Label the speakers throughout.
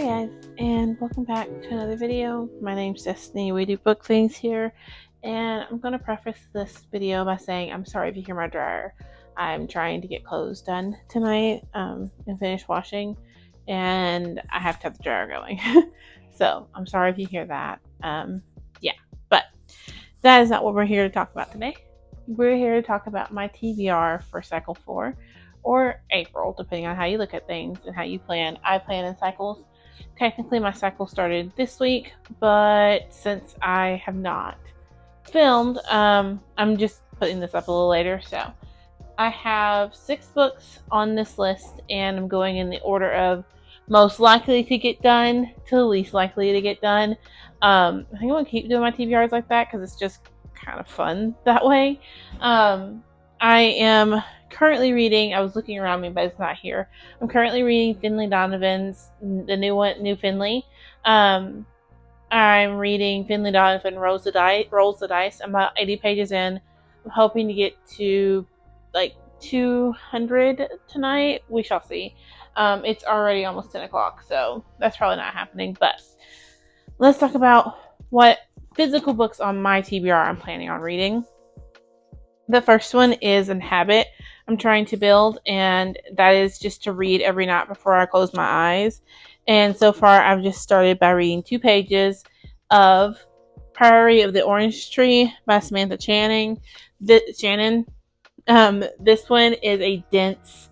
Speaker 1: Hi guys, and welcome back to another video. My name's Destiny. We do book things here, and I'm going to preface this video by saying I'm sorry if you hear my dryer. I'm trying to get clothes done tonight and finish washing, and I have to have the dryer going. So I'm sorry if you hear that. But that is not what we're here to talk about today. We're here to talk about my TBR for cycle 4 or April, depending on how you look at things and how you plan. I plan in cycles. Technically, my cycle started this week, but since I have not filmed, I'm just putting this up a little later. So I have 6 books on this list, and I'm going in the order of most likely to get done to least likely to get done. I think I'm going to keep doing my TBRs like that because it's just kind of fun that way. I am currently reading, I was looking around me, but it's not here. I'm currently reading Finley Donovan's, the new Finley. I'm reading Finley Donovan Rolls the Dice. I'm about 80 pages in. I'm hoping to get to like 200 tonight. We shall see. It's already almost 10 o'clock, so that's probably not happening. But let's talk about what physical books on my TBR I'm planning on reading. The first one is a habit I'm trying to build, and that is just to read every night before I close my eyes. And so far, I've just started by reading 2 pages of Priory of the Orange Tree by Samantha Shannon. This one is a dense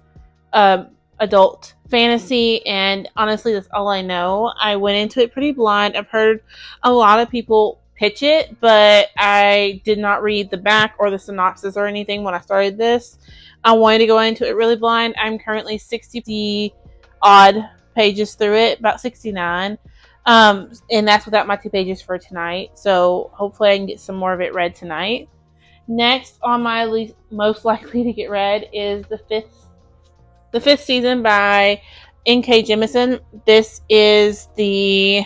Speaker 1: adult fantasy, and honestly, that's all I know. I went into it pretty blind. I've heard a lot of people pitch it, but I did not read the back or the synopsis or anything when I started this. I wanted to go into it really blind. I'm currently 60 odd pages through it, about 69. And that's without my 2 pages for tonight. So hopefully I can get some more of it read tonight. Next on my most likely to get read is the fifth season by N.K. Jemisin. This is the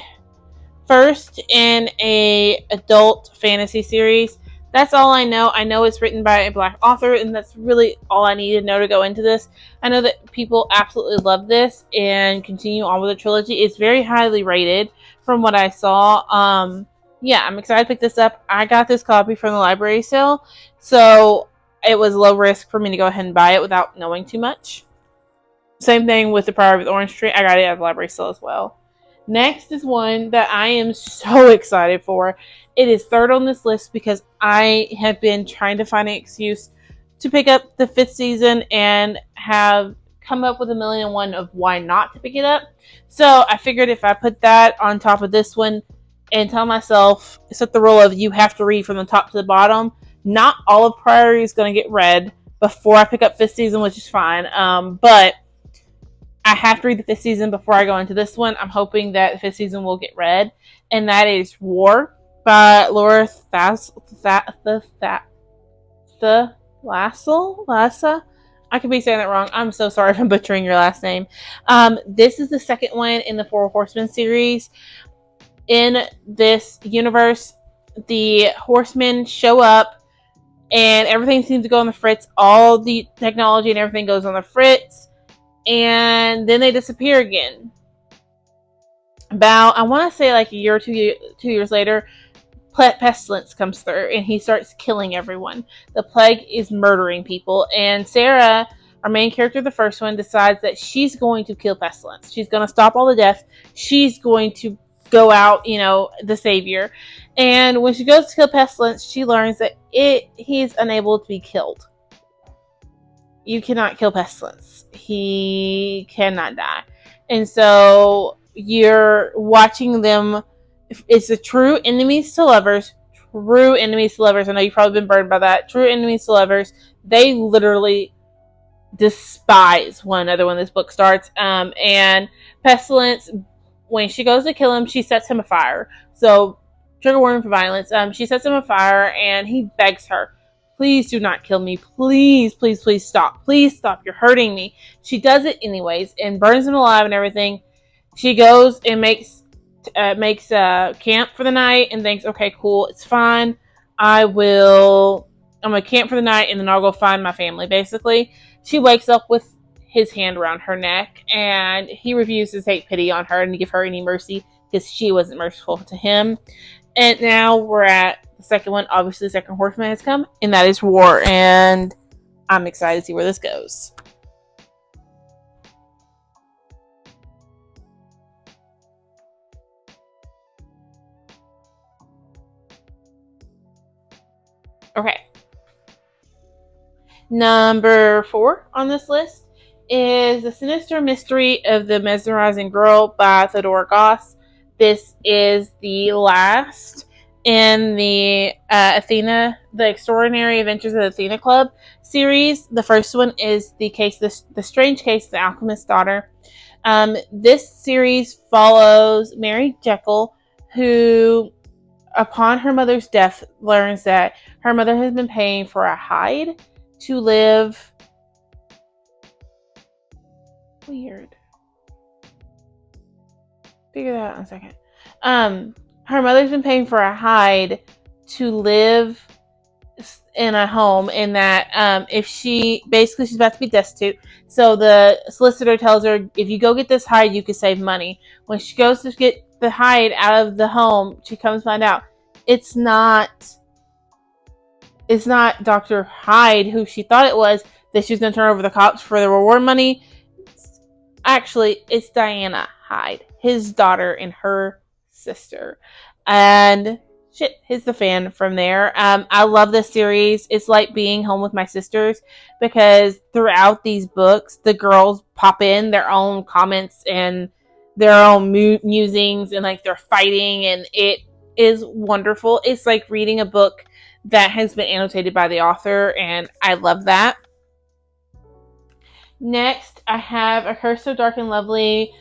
Speaker 1: first in a adult fantasy series. That's all I know. I know it's written by a Black author, and that's really all I need to know to go into this. I know that people absolutely love this and continue on with the trilogy. It's very highly rated from what I saw. I'm excited to pick this up. I got this copy from the library sale, so it was low risk for me to go ahead and buy it without knowing too much. Same thing with the Priory of the Orange Tree. I got it at the library sale as well. Next is one that I am so excited for. It is third on this list because I have been trying to find an excuse to pick up the 5th season and have come up with a million and one of why not to pick it up. So I figured if I put that on top of this one and tell myself, set the rule of you have to read from the top to the bottom, not all of Priory is going to get read before I pick up 5th season, which is fine. But I have to read the 5th season before I go into this one. I'm hoping that the 5th season will get read, and that is War by Laura Lassa. I could be saying that wrong. I'm so sorry if I'm butchering your last name. This is the second one in the 4 Horsemen series. In this universe, the Horsemen show up, and everything seems to go on the fritz. All the technology and everything goes on the fritz. And then they disappear again. About, I want to say like a year or 2 years later, pestilence comes through and he starts killing everyone. The plague is murdering people, and Sarah, our main character, the first one, decides that she's going to kill pestilence. She's going to stop all the deaths. She's going to go out, the savior. And when she goes to kill pestilence, she learns that he's unable to be killed. You cannot kill pestilence. He cannot die. And so you're watching them. It's the true enemies to lovers. True enemies to lovers. I know you've probably been burned by that. True enemies to lovers. They literally despise one another when this book starts. And pestilence, when she goes to kill him, she sets him afire. So trigger warning for violence. She sets him afire, and he begs her, please do not kill me. Please, please, please stop. Please stop. You're hurting me. She does it anyways and burns him alive and everything. She goes and makes a camp for the night and thinks, okay, cool, it's fine. I'm going to camp for the night and then I'll go find my family, basically. She wakes up with his hand around her neck, and he refuses to take pity on her and to give her any mercy because she wasn't merciful to him. And now we're at the second one. Obviously, the second Horseman has come, and that is War. And I'm excited to see where this goes. Okay. Number 4 on this list is The Sinister Mystery of the Mesmerizing Girl by Theodora Goss. This is the last in the Athena, the Extraordinary Adventures of the Athena Club series. The first one is the strange case of the alchemist's daughter. This series follows Mary Jekyll, who, upon her mother's death, learns that her mother has been paying for a hide to live. Weird. Figure that out in a second. Her mother's been paying for a hide to live in a home, and that if she's about to be destitute. So the solicitor tells her, if you go get this hide, you can save money. When she goes to get the hide out of the home, she comes to find out it's not Dr. Hyde, who she thought it was, that she was going to turn over the cops for the reward money. Actually, it's Diana Hyde, his daughter and her sister. And shit, hits the fan from there. I love this series. It's like being home with my sisters, because throughout these books, the girls pop in their own comments and their own musings, and like they're fighting, and it is wonderful. It's like reading a book that has been annotated by the author, and I love that. Next, I have A Curse So Dark and Lovely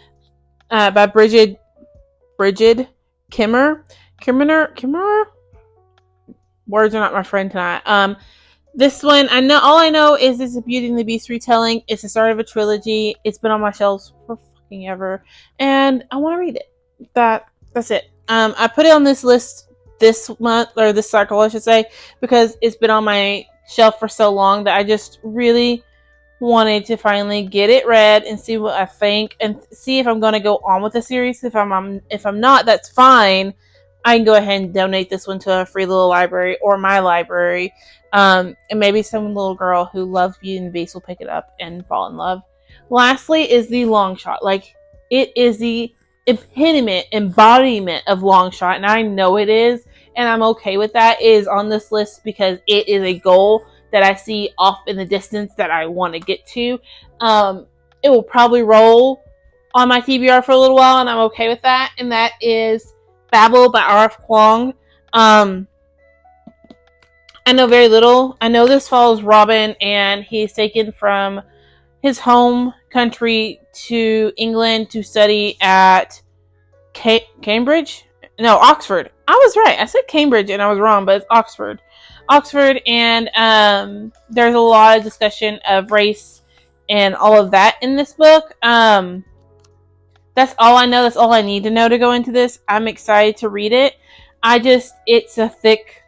Speaker 1: by Brigid Kimmer. Words are not my friend tonight. This one, all I know is it's a Beauty and the Beast retelling. It's the start of a trilogy. It's been on my shelves for fucking ever, and I want to read it. That's it. I put it on this list this month, or this cycle, I should say, because it's been on my shelf for so long that I just really wanted to finally get it read and see what I think, and see if I'm going to go on with the series. If I'm not, that's fine. I can go ahead and donate this one to a free little library or my library, and maybe some little girl who loves Beauty and the Beast will pick it up and fall in love. Lastly is the Long Shot. Like, it is the embodiment of Long Shot, and I know it is, and I'm okay with that. It is on this list because it is a goal that I see off in the distance that I want to get to. It will probably roll on my TBR for a little while, and I'm okay with that. And that is Babel by R.F. Kuang. I know very little. I know this follows Robin, and he's taken from his home country to England to study at Cambridge? No, Oxford. I was right. I said Cambridge and I was wrong, but it's Oxford. And there's a lot of discussion of race and all of that in this book. That's all I know. That's all I need to know to go into this. I'm excited to read it. It's a thick,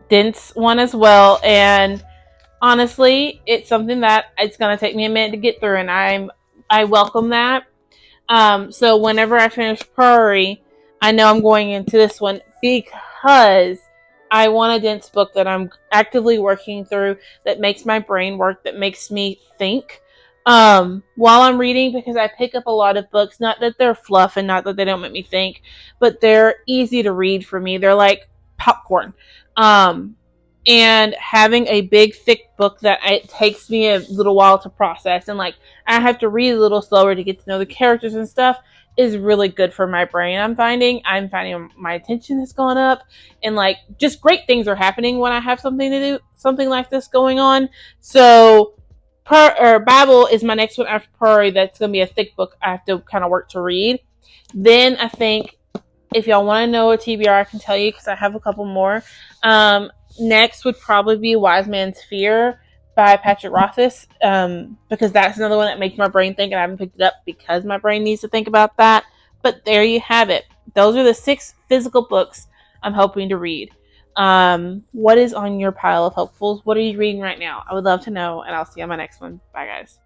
Speaker 1: dense one as well, and honestly, it's something that it's going to take me a minute to get through, and I welcome that. So whenever I finish Priory, I know I'm going into this one because I want a dense book that I'm actively working through, that makes my brain work, that makes me think while I'm reading, because I pick up a lot of books, not that they're fluff and not that they don't make me think, but they're easy to read for me. They're like popcorn. And having a big, thick book that it takes me a little while to process, and like I have to read a little slower to get to know the characters and stuff, is really good for my brain. I'm finding my attention has gone up, and like just great things are happening when I have something to do, something like this going on. So Babel is my next one after Priory. That's going to be a thick book I have to kind of work to read. Then I think, if y'all want to know a TBR, I can tell you, because I have a couple more. Next would probably be Wise Man's Fear by Patrick Rothfuss, because that's another one that makes my brain think, and I haven't picked it up because my brain needs to think about that. But there you have it. Those are the 6 physical books I'm hoping to read. What is on your pile of hopefuls? What are you reading right now? I would love to know, and I'll see you on my next one. Bye, guys.